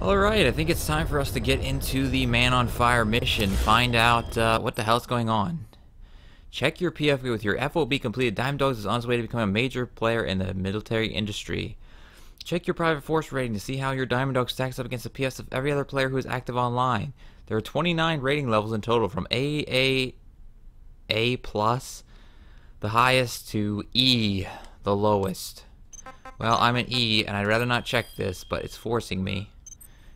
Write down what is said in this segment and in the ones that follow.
Alright, I think it's time for us to get into the Man on Fire mission. Find out what the hell's going on. Check your PFV with your FOB completed. Diamond Dogs is on its way to become a major player in the military industry. Check your private force rating to see how your Diamond Dog stacks up against the PS of every other player who is active online. There are 29 rating levels in total, from A+, the highest, to E, the lowest. Well, I'm an E, and I'd rather not check this, but it's forcing me.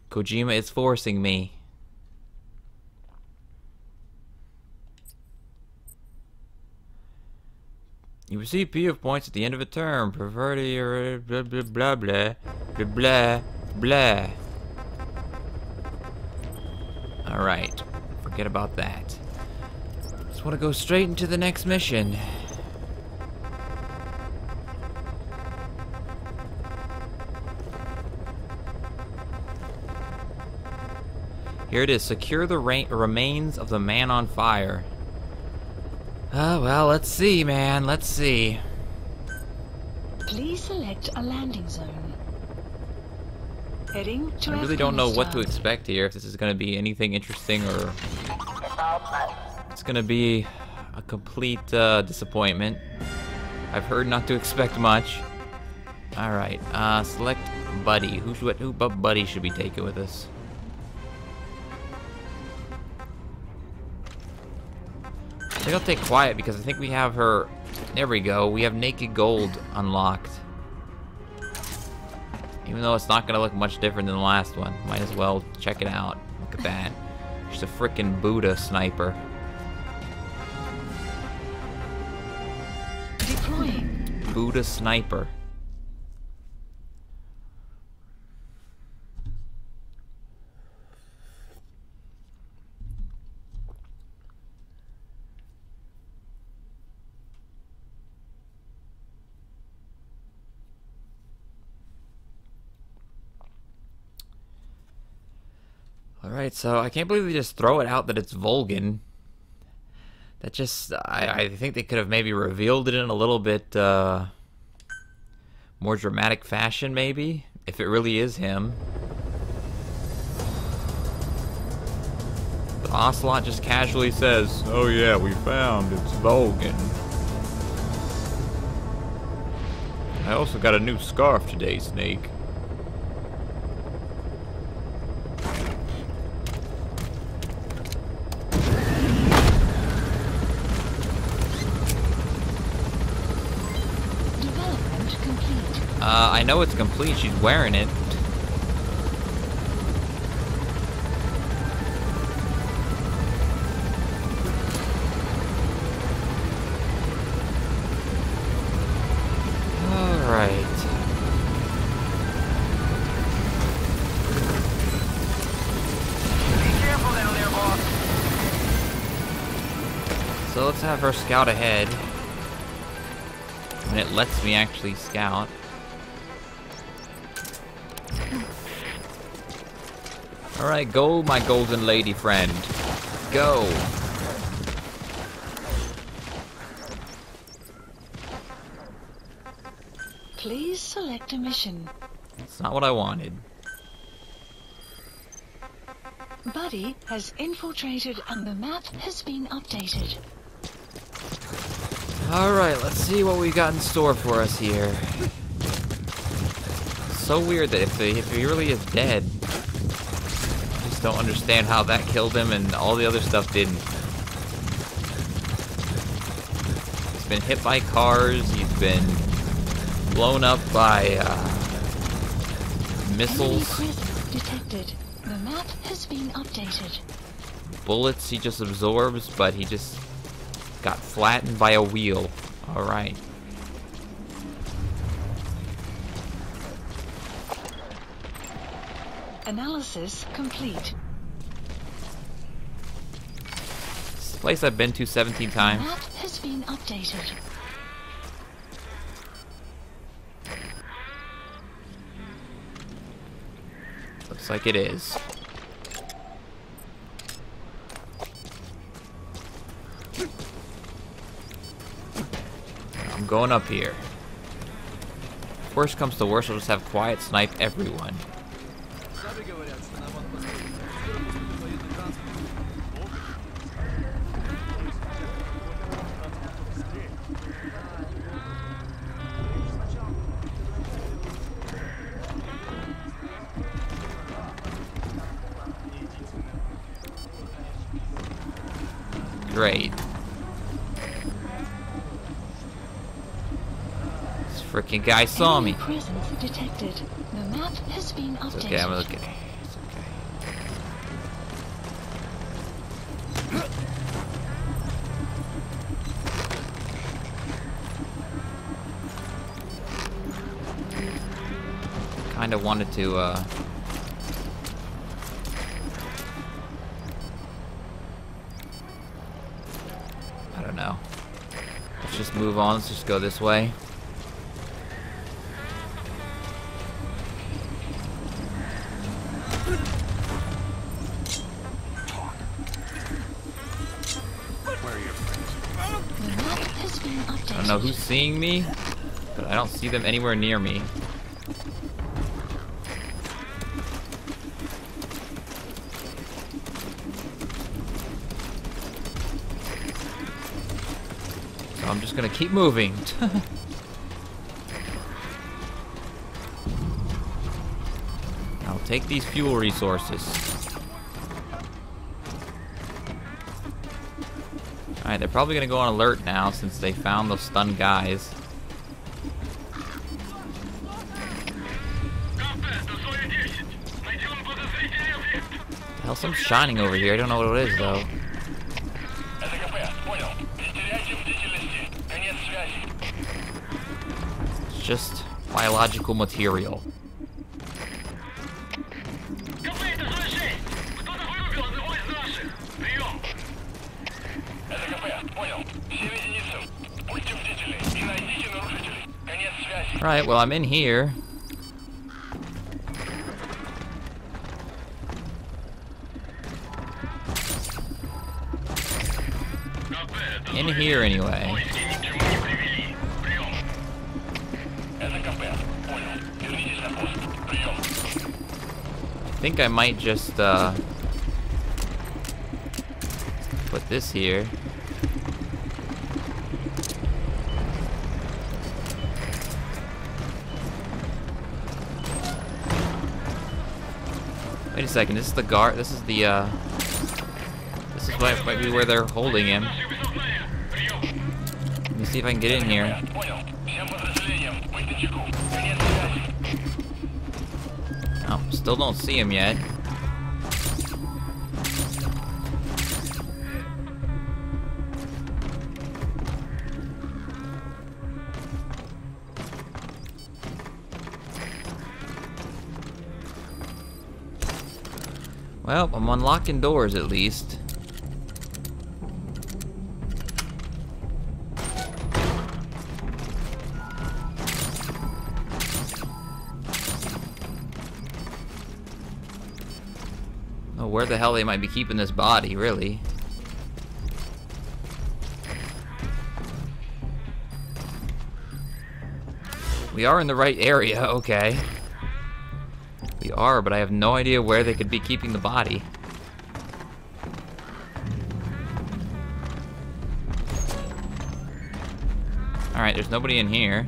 Kojima is forcing me. You receive PF points at the end of a term. Prefer to your blah blah blah blah blah blah blah. Alright. Forget about that. Just want to go straight into the next mission. Here it is. Secure the remains of the Man on Fire. Well, let's see, man. Let's see. Please select a landing zone. Heading to I really don't know what to expect here. If this is going to be anything interesting or it's going to be a complete disappointment. I've heard not to expect much. All right. Select Buddy. Who Buddy should we take it with us? I think I'll take Quiet because I think we have her. There we go. We have Naked Gold unlocked. Even though it's not going to look much different than the last one. Might as well check it out. Look at that. She's a freaking Buddha sniper. Deploying. Buddha sniper. Alright, so I can't believe they just throw it out that it's Vulcan. That just, I think they could have maybe revealed it in a little bit more dramatic fashion, maybe, if it really is him. But Ocelot just casually says, "Oh yeah, we found it's Vulcan. I also got a new scarf today, Snake." I know it's complete. She's wearing it. Alright. Be careful down there, boss. So let's have her scout ahead. And it lets me actually scout. Alright, go, my golden lady friend. Go. Please select a mission. That's not what I wanted. Buddy has infiltrated and the map has been updated. Alright, let's see what we got in store for us here. So weird that if he really is dead, I just don't understand how that killed him and all the other stuff didn't. He's been hit by cars, he's been blown up by missiles. Enemy presence detected. The map has been updated. Bullets he just absorbs, but he just got flattened by a wheel. Alright. Analysis complete. It's a place I've been to 17 times. The map has been updated. Looks like it is. I'm going up here. Worst comes to worst, we'll just have Quiet snipe everyone. Great. This freaking guy saw me. Presence detected. The map has been updated. It's okay, I'm okay. It's okay. Kinda wanted to, I don't know. Let's just move on. Let's just go this way. I don't know who's seeing me, but I don't see them anywhere near me. So I'm just gonna keep moving. I'll take these fuel resources. Alright, they're probably gonna go on alert now since they found those stunned guys. Hell, something's shining over here. I don't know what it is though. It's just biological material. Right, well, I'm in here. In here, anyway. I think I might just, put this here. Wait a second, this is the guard, this is the, this is might be where they're holding him. Let me see if I can get in here. Oh, still don't see him yet. Well, I'm unlocking doors at least. Oh, where the hell they might be keeping this body, really? We are in the right area, okay. We are, but I have no idea where they could be keeping the body. Alright, there's nobody in here.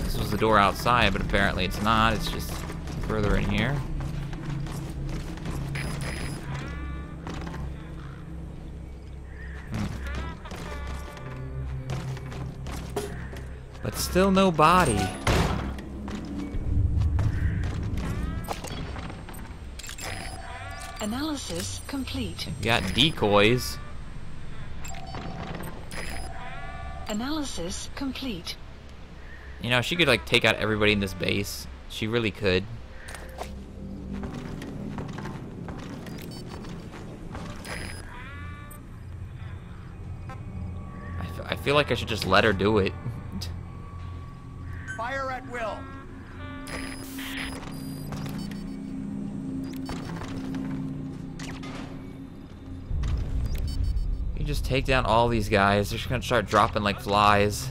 This was the door outside, but apparently it's not. It's just further in here. But still no body. Analysis complete. We got decoys. Analysis complete. You know, she could like take out everybody in this base. She really could. I feel like I should just let her do it. Fire at will. You just take down all these guys. They're just gonna start dropping like flies.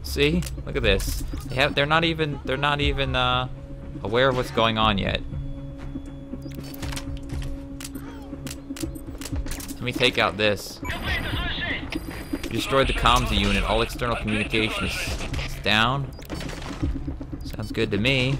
See See? Look at this. They're not even aware of what's going on yet. Let me take out this. You destroyed the comms unit. All external communication is down. Sounds good to me.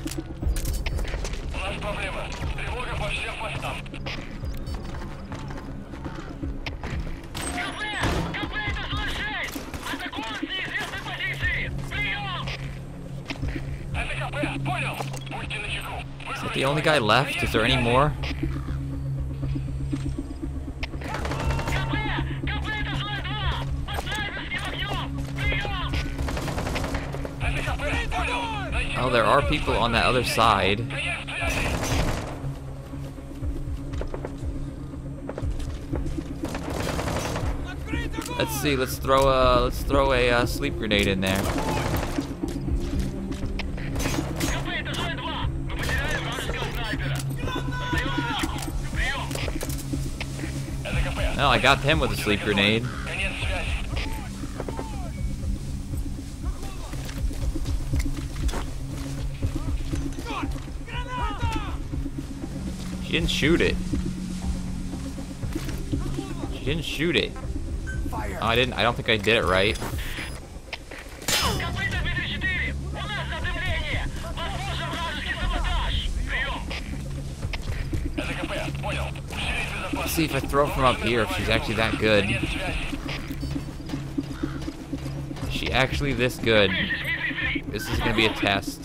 Is that the only guy left? Is there any more? Oh, there are people on that other side. Let's see. Let's throw a sleep grenade in there. No, I got him with a sleep grenade. She didn't shoot it. She didn't shoot it. Oh, I didn't. I don't think I did it right. Let's see if I throw from up here, if she's actually that good. Is she actually this good? This is gonna be a test.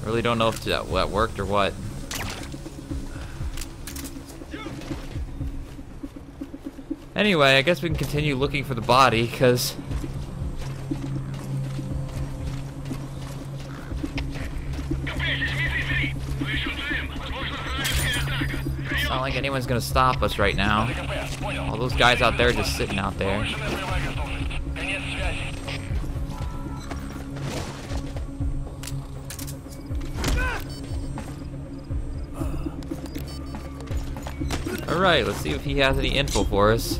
Really don't know if that worked or what. Anyway, I guess we can continue looking for the body, because it's not like anyone's gonna stop us right now. All those guys out there are just sitting out there. Alright, let's see if he has any info for us.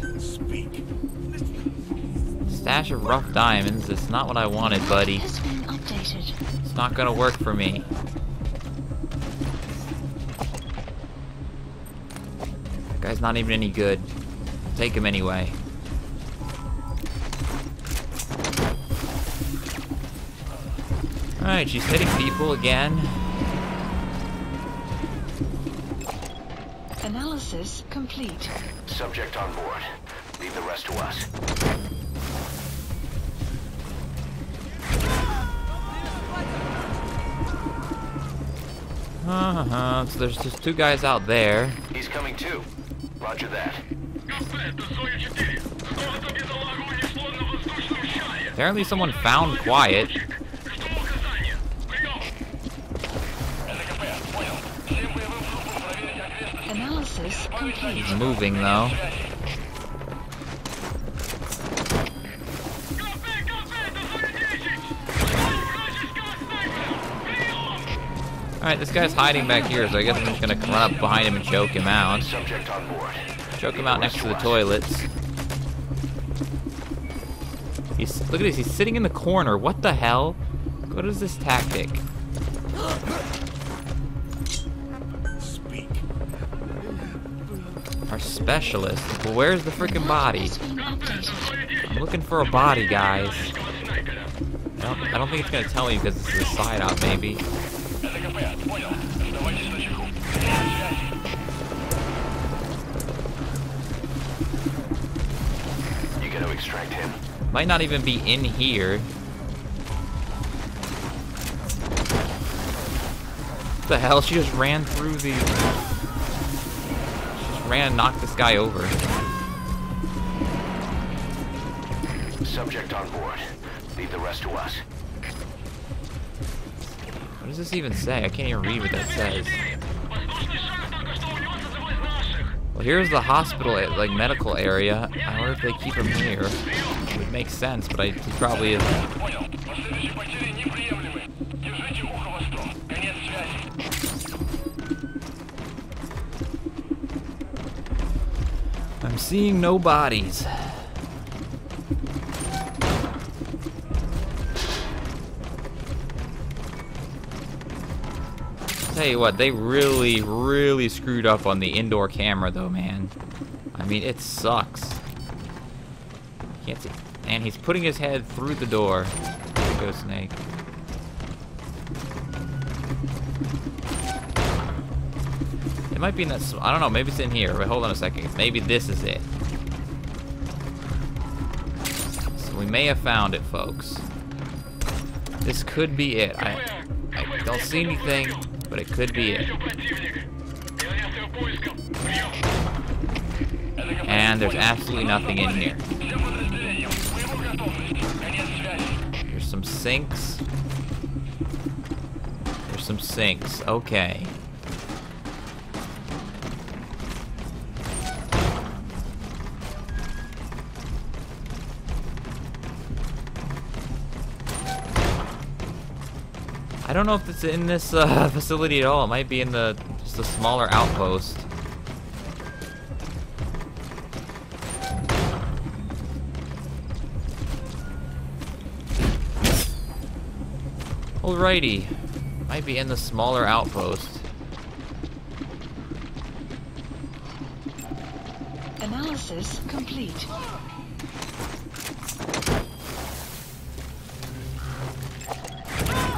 Stash of rough diamonds. It's not what I wanted, buddy. It's not gonna work for me. That guy's not even any good. Take him anyway. Alright, she's hitting people again. Analysis complete. Subject on board. Leave the rest to us. So there's just two guys out there. He's coming too. Roger that. Apparently someone found Quiet. Analysis complete. He's moving though. Alright, this guy's hiding back here, so I guess I'm just gonna run up behind him and choke him out. Subject on board. Choke him out next to the toilets. Look at this, he's sitting in the corner. What the hell? What is this tactic? Speak. Our specialist. Well, where's the freaking body? I'm looking for a body, guys. I don't think it's gonna tell me because this is a side out, maybe. You gotta extract him. Might not even be in here. What the hell? She just ran through the... She just ran and knocked this guy over. Subject on board. Leave the rest to us. What does this even say? I can't even read what that says. Well, here's the hospital, like, medical area. I wonder if they keep him here. It would make sense, but he probably isn't. seeing no bodies. Tell you what, they really screwed up on the indoor camera though, man. I mean, it sucks. Can't see. And he's putting his head through the door. There goes Snake. It might be in that. I don't know. Maybe it's in here. Wait, hold on a second. Maybe this is it. So we may have found it, folks. This could be it. I don't see anything, but it could be it. And there's absolutely nothing in here. There's some sinks. There's some sinks. Okay. I don't know if it's in this facility at all. It might be in just a smaller outpost. Alrighty. Might be in the smaller outpost. Analysis complete.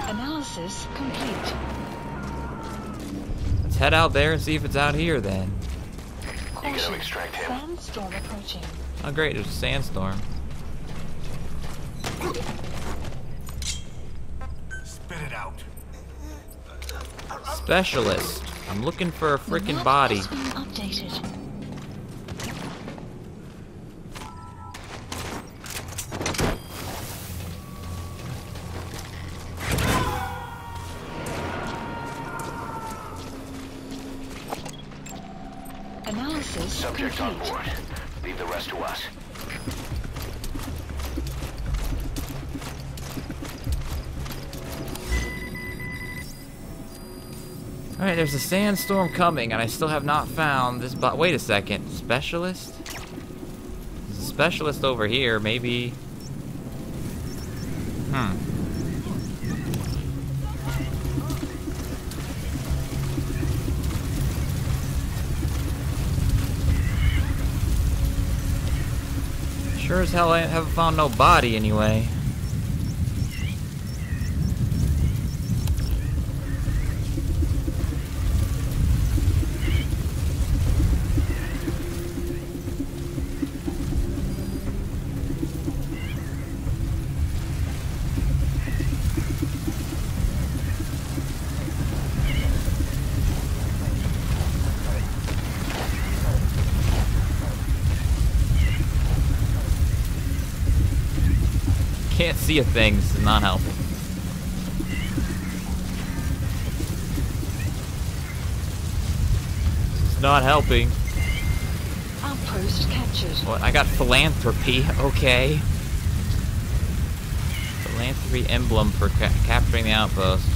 Analysis complete. Let's head out there and see if it's out here then. You gotta extract him. Sandstorm approaching. Oh great, there's a sandstorm. Spit it out. Specialist. I'm looking for a The freaking map body. has been updated. Analysis Subject on complete. board. Leave the rest to us. Alright, there's a sandstorm coming, and I still have not found this bot. Wait a second. Specialist? There's a specialist over here, maybe. Sure as hell I haven't found no body anyway. Can't see a thing, this is not helping. It's not helping. Outpost captured. What? I got philanthropy, okay. Philanthropy emblem for capturing the outpost.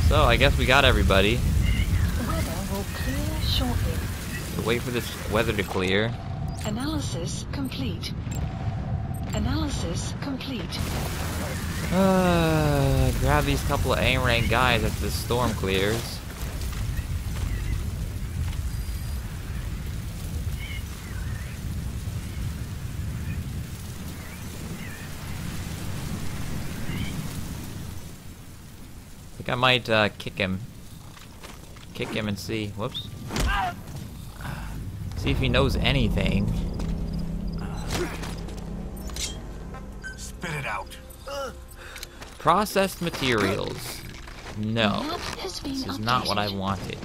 So, I guess we got everybody. The weather will clear shortly. So wait for this weather to clear. Analysis complete. Analysis complete. Grab these couple of A-rank guys after the storm clears. I think I might kick him. Kick him and see. Whoops. See if he knows anything. Spit it out. Processed materials. No. The map has been This is not what I updated. wanted.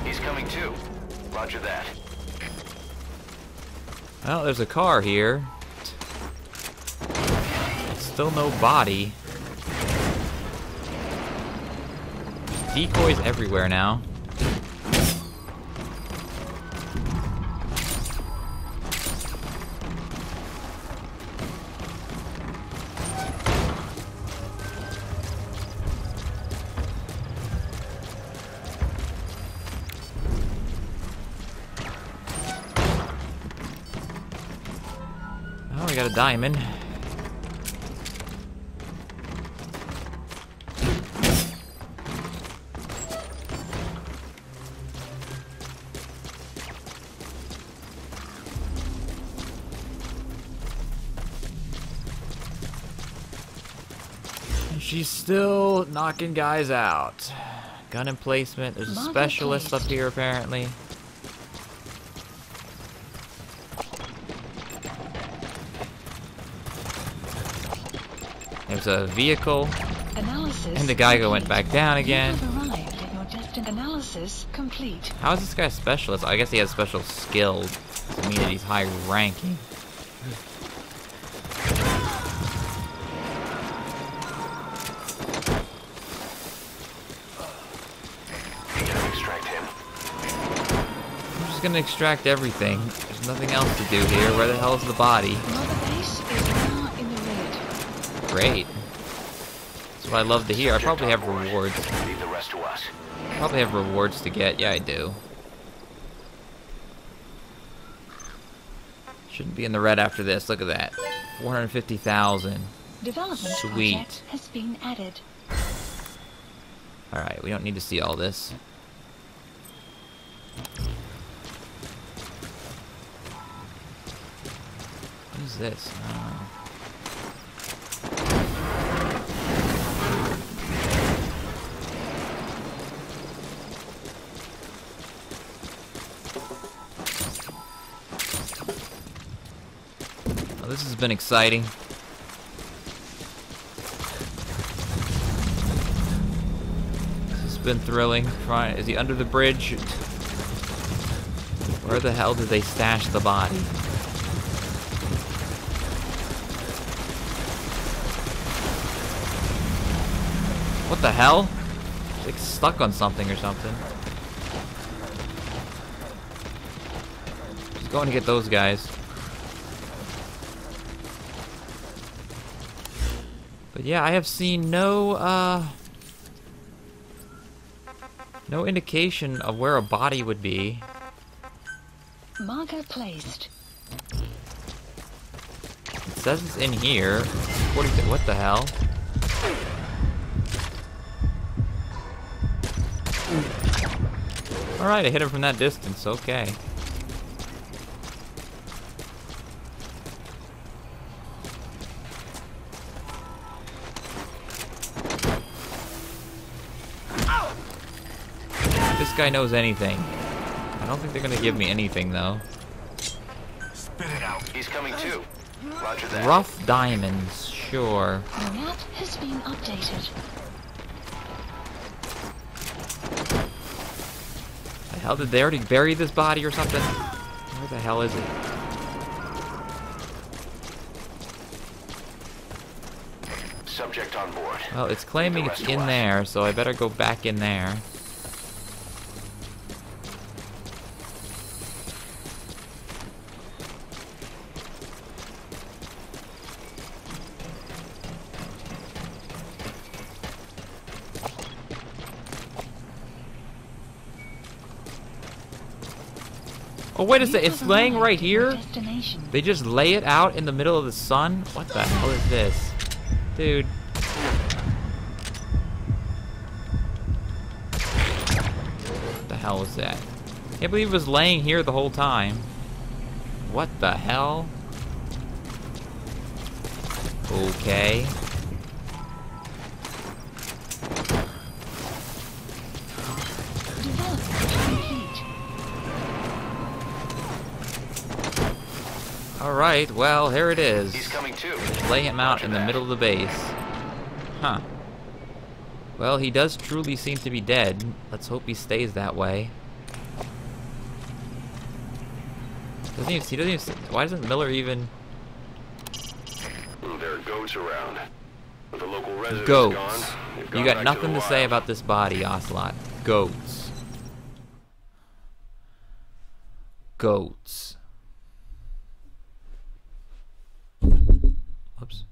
He's coming too. Roger that. Well, there's a car here. Still no body. Decoys everywhere now. we got a diamond. She's still knocking guys out. Gun emplacement. There's a specialist up here apparently. There's a vehicle. Analysis And the guy complete. went back down again. You have arrived at your destined analysis complete. How is this guy a specialist? I guess he has special skills. To mean that he's high ranking. Extract him. I'm just gonna extract everything. There's nothing else to do here. Where the hell is the body? Mother base is now in the red. Great. That's what I love to hear. I probably have rewards. Leave the rest to us. Probably have rewards to get. Yeah, I do. Shouldn't be in the red after this. Look at that. 450,000. Development Sweet. project has been added. Alright, we don't need to see all this. What is this? Well, this has been exciting. This has been thrilling. Is he under the bridge? Where the hell did they stash the body? What the hell? It's like stuck on something or something. Just going to get those guys. But yeah, I have seen no indication of where a body would be. Marker placed. It says it's in here. What the hell? Alright, I hit him from that distance, okay. This guy knows anything. I don't think they're gonna give me anything though. Spit it out. He's coming too. Roger that. Rough diamonds, sure. The map has been updated. The hell, did they already bury this body or something? Where the hell is it? Subject on board. Well, it's claiming it's in there, so I better go back in there. Oh, wait a second, it's laying right here? They just lay it out in the middle of the sun? What the hell is this? Dude. What the hell was that? Can't believe it was laying here the whole time. What the hell? Okay. Alright, well, here it is. He's coming too. Lay him out in the middle of the base. Huh. Well, he does truly seem to be dead. Let's hope he stays that way. He doesn't even, why doesn't Miller even... There are goats around. But the local residents Goats. gone. You got nothing to say about this body, Ocelot. Goats. Goats. Oops.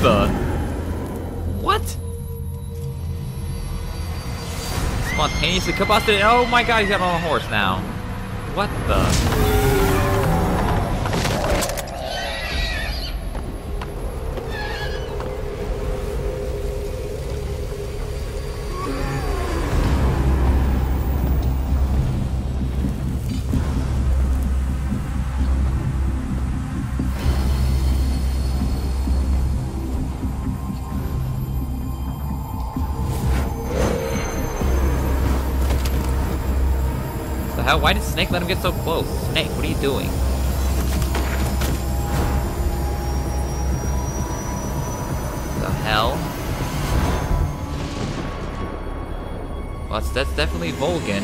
the? What? Spontaneously combusted. Oh my god, he's got on a horse now. What the? Why did Snake let him get so close? Snake, what are you doing? The hell? Well, that's definitely Volgan.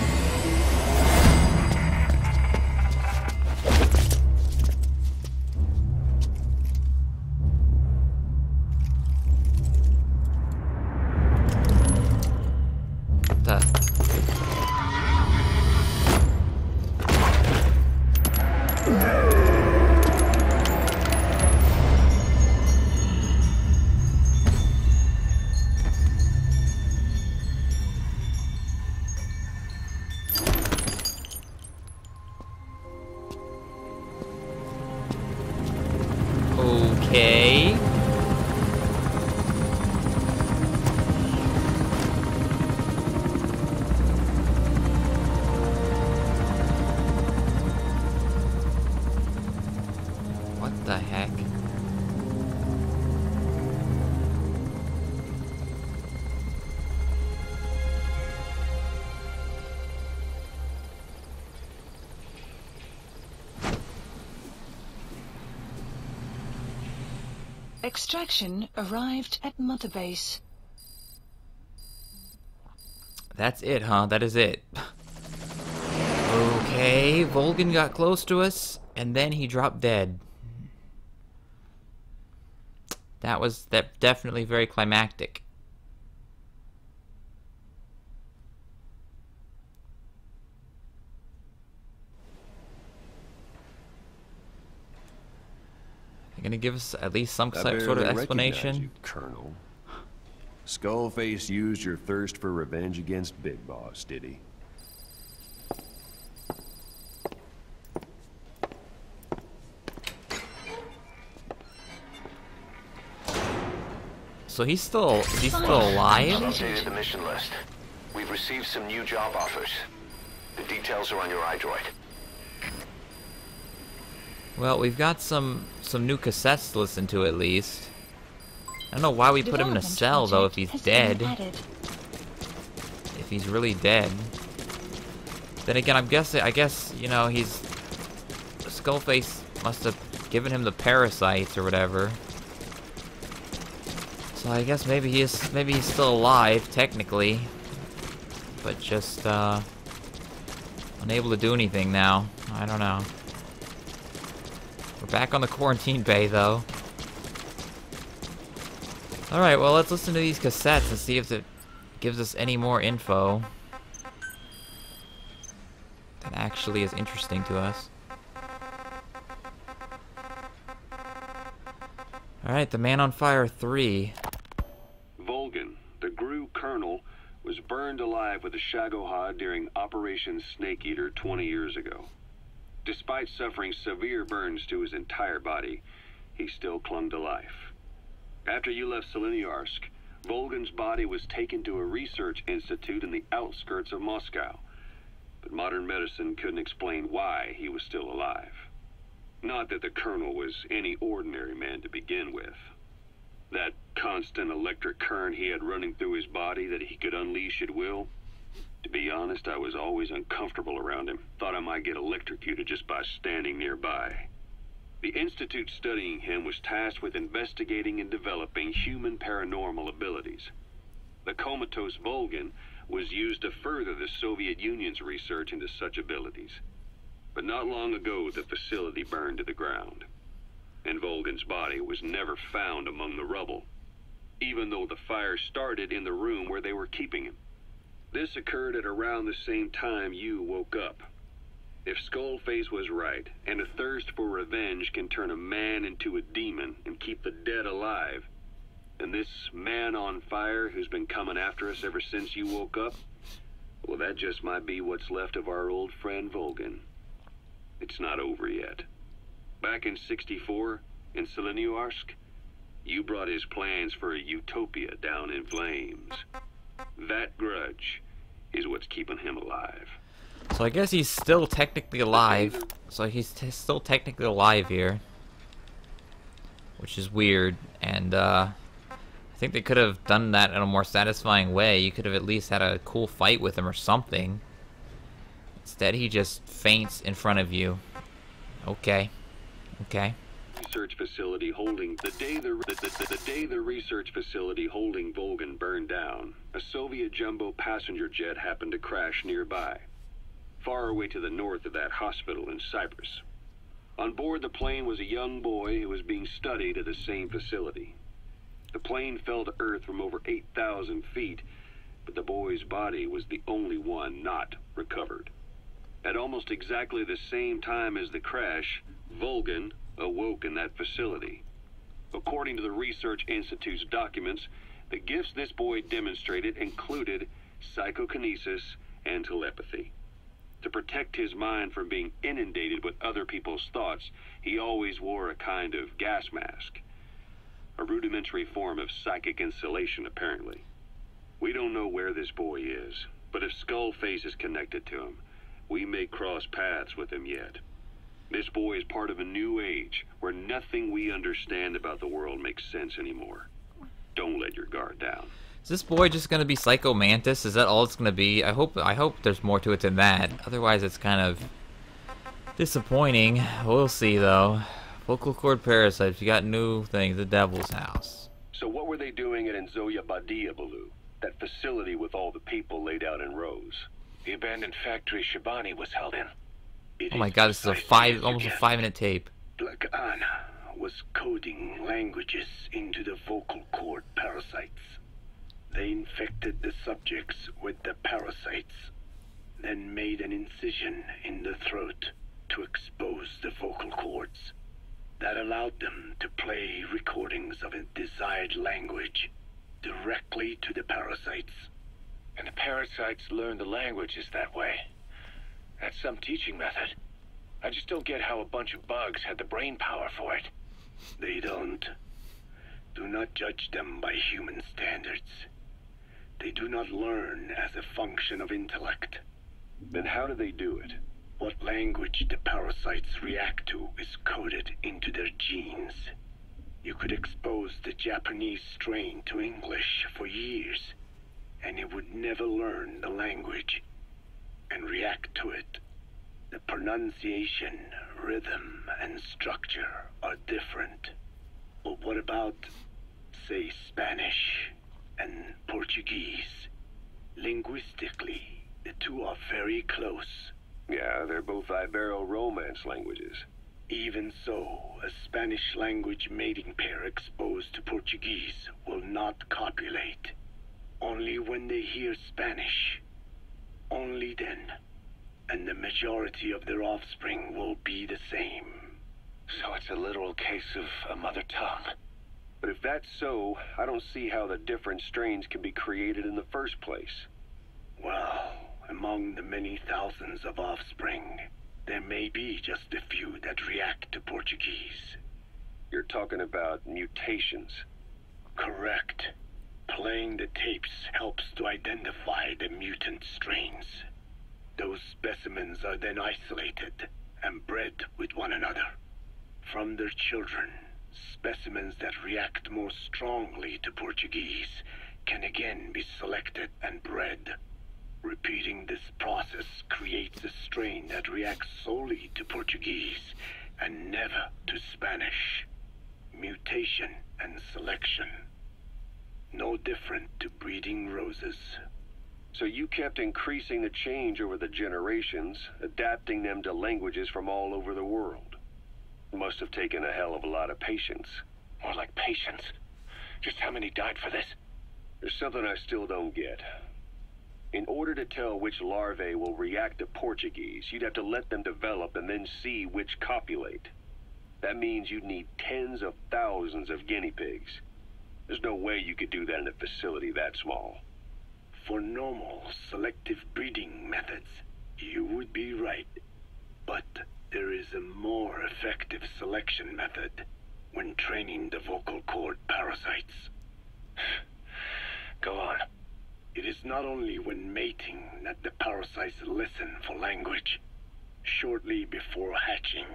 Okay. What the heck? Extraction arrived at Mother Base. That's it, huh? That is it. Okay, Volgan got close to us, and then he dropped dead. That was definitely very climactic. You're gonna give us at least some sort of explanation? You, Colonel. Skullface used your thirst for revenge against Big Boss, did he? So is he still alive? I've updated the mission list. We've received some new job offers. The details are on your iDroid. Well, we've got some new cassettes to listen to at least. I don't know why we put him in a cell though if he's dead. If he's really dead. Then again, I guess, you know, Skullface must have given him the parasites or whatever. So I guess maybe he's still alive technically, but just unable to do anything now. I don't know. We're back on the quarantine bay though. Alright, well let's listen to these cassettes and see if it gives us any more info that actually is interesting to us. Alright, the Man on Fire 3. Volgan, the GRU colonel, was burned alive with a Shagohod during Operation Snake Eater 20 years ago. Despite suffering severe burns to his entire body, he still clung to life. After you left Seleniarsk, Volgan's body was taken to a research institute in the outskirts of Moscow, but modern medicine couldn't explain why he was still alive. Not that the colonel was any ordinary man to begin with. That constant electric current he had running through his body that he could unleash at will, to be honest, I was always uncomfortable around him. Thought I might get electrocuted just by standing nearby. The institute studying him was tasked with investigating and developing human paranormal abilities. The comatose Volgan was used to further the Soviet Union's research into such abilities. But not long ago, the facility burned to the ground, and Volgan's body was never found among the rubble, even though the fire started in the room where they were keeping him. This occurred at around the same time you woke up. If Skullface was right, and a thirst for revenge can turn a man into a demon and keep the dead alive, And this man on fire who's been coming after us ever since you woke up, well, that just might be what's left of our old friend Volgan. It's not over yet. Back in '64, in Seleniuarsk, you brought his plans for a utopia down in flames. That grudge is what's keeping him alive. So I guess he's still technically alive. So he's still technically alive here. Which is weird. And, I think they could have done that in a more satisfying way. You could have at least had a cool fight with him or something. Instead, he just faints in front of you. Okay. Okay. Research facility holding the day the research facility holding Volgan burned down, a Soviet jumbo passenger jet happened to crash nearby, far away to the north of that hospital in Cyprus. On board the plane was a young boy who was being studied at the same facility. The plane fell to Earth from over 8,000 feet, but the boy's body was the only one not recovered. At almost exactly the same time as the crash, Volgan awoke in that facility. According to the Research Institute's documents, the gifts this boy demonstrated included psychokinesis and telepathy. To protect his mind from being inundated with other people's thoughts, he always wore a kind of gas mask. A rudimentary form of psychic insulation, apparently. We don't know where this boy is, but if Skullface is connected to him, we may cross paths with him yet. This boy is part of a new age, where nothing we understand about the world makes sense anymore. Don't let your guard down. Is this boy just gonna be Psycho Mantis? Is that all it's gonna be? I hope there's more to it than that. Otherwise, it's kind of disappointing. We'll see, though. Vocal cord parasites. You got new things. The Devil's House. So what were they doing at Nzoya Badia, Baloo? That facility with all the people laid out in rows. The abandoned factory Shabani was held in. Oh my god, this is almost a 5-minute tape. Black Anna was coding languages into the vocal cord parasites. They infected the subjects with the parasites, then made an incision in the throat to expose the vocal cords. That allowed them to play recordings of a desired language directly to the parasites. And the parasites learn the languages that way. That's some teaching method. I just don't get how a bunch of bugs had the brain power for it. They don't. Do not judge them by human standards. They do not learn as a function of intellect. Then how do they do it? What language the parasites react to is coded into their genes. You could expose the Japanese strain to English for years, and it would never learn the language and react to it. The pronunciation, rhythm, and structure are different. But what about, say, Spanish and Portuguese? Linguistically, the two are very close. Yeah, they're both Ibero-Romance languages. Even so, a Spanish language mating pair exposed to Portuguese will not copulate. Only when they hear Spanish. Only then. And the majority of their offspring will be the same. So it's a literal case of a mother tongue. But if that's so, I don't see how the different strains can be created in the first place. Well, among the many thousands of offspring, there may be just a few that react to Portuguese. You're talking about mutations. Correct. Playing the tapes helps to identify the mutant strains. Those specimens are then isolated and bred with one another. From their children, specimens that react more strongly to Portuguese can again be selected and bred. Repeating this process creates a strain that reacts solely to Portuguese and never to Spanish. Mutation and selection. No different to breeding roses. So you kept increasing the change over the generations, adapting them to languages from all over the world. Must have taken a hell of a lot of patience. More like patience. Just how many died for this? There's something I still don't get. In order to tell which larvae will react to Portuguese, you'd have to let them develop and then see which copulate. That means you'd need tens of thousands of guinea pigs. There's no way you could do that in a facility that small. For normal selective breeding methods, you would be right. But there is a more effective selection method when training the vocal cord parasites. Go on. It is not only when mating that the parasites listen for language. Shortly before hatching,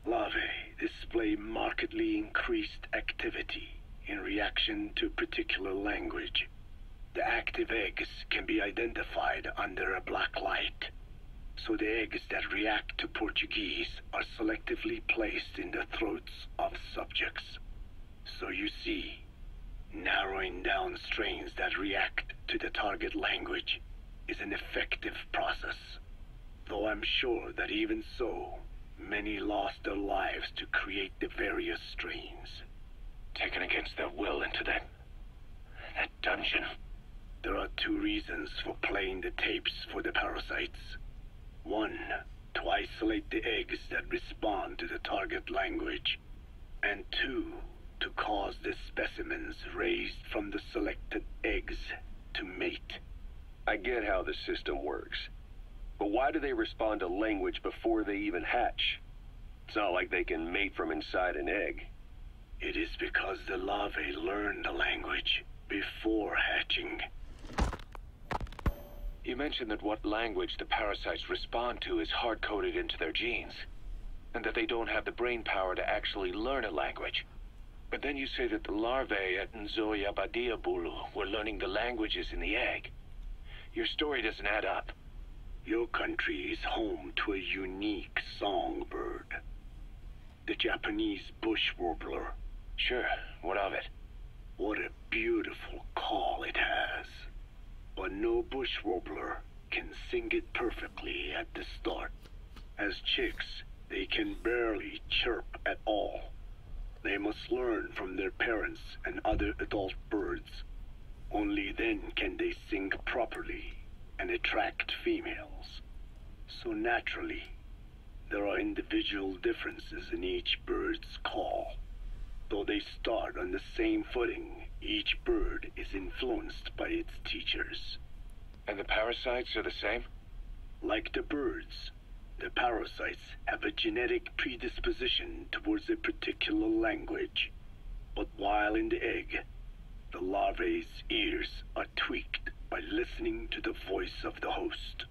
larvae display markedly increased activity in reaction to particular language. The active eggs can be identified under a black light, so the eggs that react to Portuguese are selectively placed in the throats of subjects. So you see, narrowing down strains that react to the target language is an effective process. Though I'm sure that even so, many lost their lives to create the various strains. Taken against their will into that dungeon. There are two reasons for playing the tapes for the parasites. One, to isolate the eggs that respond to the target language. And two, to cause the specimens raised from the selected eggs to mate. I get how the system works. But why do they respond to language before they even hatch? It's not like they can mate from inside an egg. It is because the larvae learn the language before hatching. You mentioned that what language the parasites respond to is hard-coded into their genes, and that they don't have the brain power to actually learn a language. But then you say that the larvae at Nzoyabadiabulu were learning the languages in the egg. Your story doesn't add up. Your country is home to a unique songbird. The Japanese bush warbler. Sure, what of it? What a beautiful call it has. But no bush warbler can sing it perfectly at the start. As chicks, they can barely chirp at all. They must learn from their parents and other adult birds. Only then can they sing properly and attract females. So naturally, there are individual differences in each bird's call. Though they start on the same footing, each bird is influenced by its teachers. And the parasites are the same? Like the birds, the parasites have a genetic predisposition towards a particular language. But while in the egg, the larvae's ears are tweaked by listening to the voice of the host.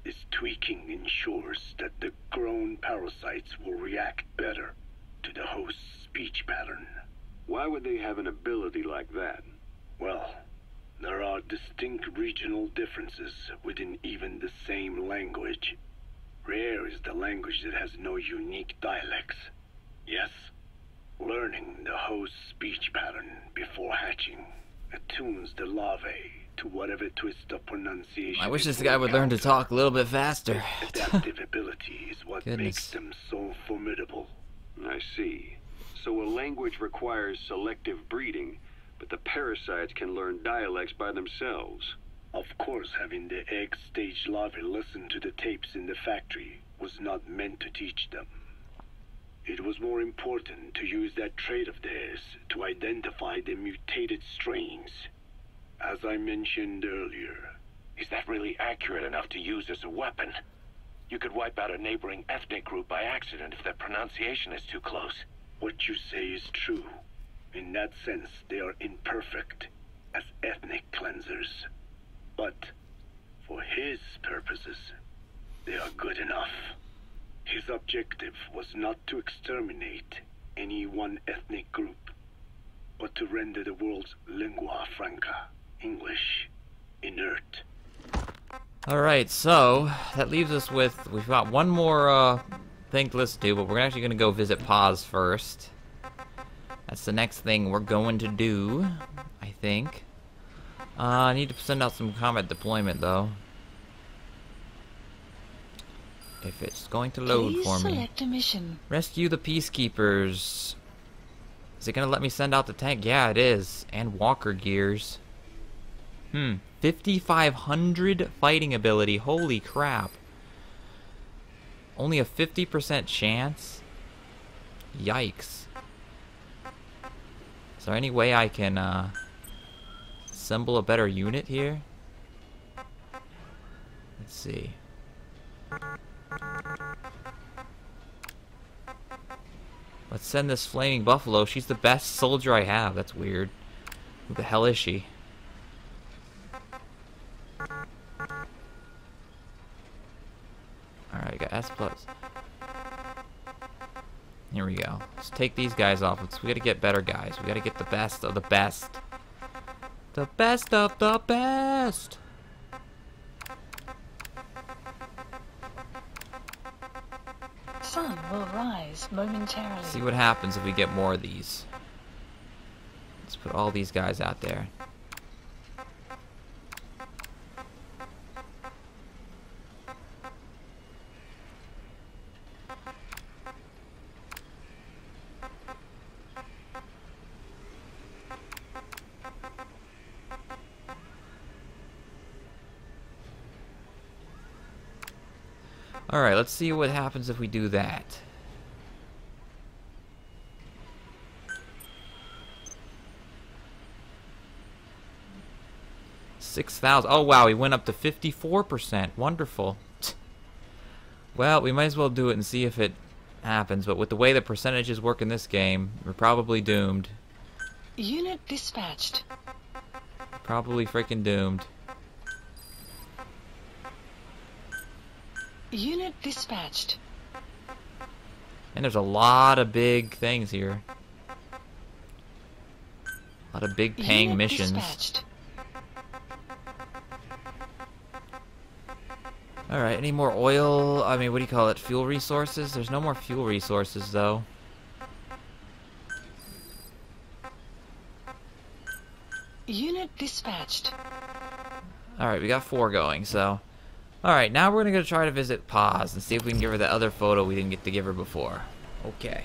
This tweaking ensures that the grown parasites will react better to the host's speech pattern. Why would they have an ability like that? Well, there are distinct regional differences within even the same language. Rare is the language that has no unique dialects. Yes, learning the host's speech pattern before hatching attunes the larvae to whatever twist of pronunciation. I wish this guy would learn to talk a little bit faster. Adaptive ability is what Goodness. makes them so formidable. I see. So a language requires selective breeding, but the parasites can learn dialects by themselves. Of course, having the egg-stage larvae listen to the tapes in the factory was not meant to teach them. It was more important to use that trait of theirs to identify the mutated strains. As I mentioned earlier, Is that really accurate enough to use as a weapon? You could wipe out a neighboring ethnic group by accident if their pronunciation is too close. what you say is true. In that sense, they are imperfect as ethnic cleansers. But for his purposes, they are good enough. His objective was not to exterminate any one ethnic group, but to render the world's lingua franca, English, inert. Alright, so that leaves us with, we've got one more thing to listen to, but we're actually going to go visit Paz first. That's the next thing we're going to do, I think. I need to send out some combat deployment, though. If it's going to load Please for me. select a mission. Rescue the peacekeepers. Is it going to let me send out the tank? Yeah, it is. And walker gears. 5,500 fighting ability. Holy crap. Only a 50% chance? Yikes. Is there any way I can assemble a better unit here? Let's see. Let's send this Flaming Buffalo. She's the best soldier I have. That's weird. Who the hell is she? Alright, I got S+. Here we go. Let's take these guys off. We gotta get better guys. We gotta get the best of the best. The best of the best! Sun will rise momentarily. See what happens if we get more of these. Let's put all these guys out there. Alright, let's see what happens if we do that. $6,000. Oh wow, we went up to 54%. Wonderful. Well, we might as well do it and see if it happens, but with the way the percentages work in this game, we're probably doomed. Unit dispatched. Probably freaking doomed. Unit dispatched. And there's a lot of big things here. A lot of big paying Unit missions. Dispatched. Alright, any more oil? I mean, what do you call it? Fuel resources? There's no more fuel resources, though. Unit dispatched. Alright, we got 4 going, so... Alright, now we're gonna go try to visit Paz and see if we can give her that other photo we didn't get to give her before. Okay.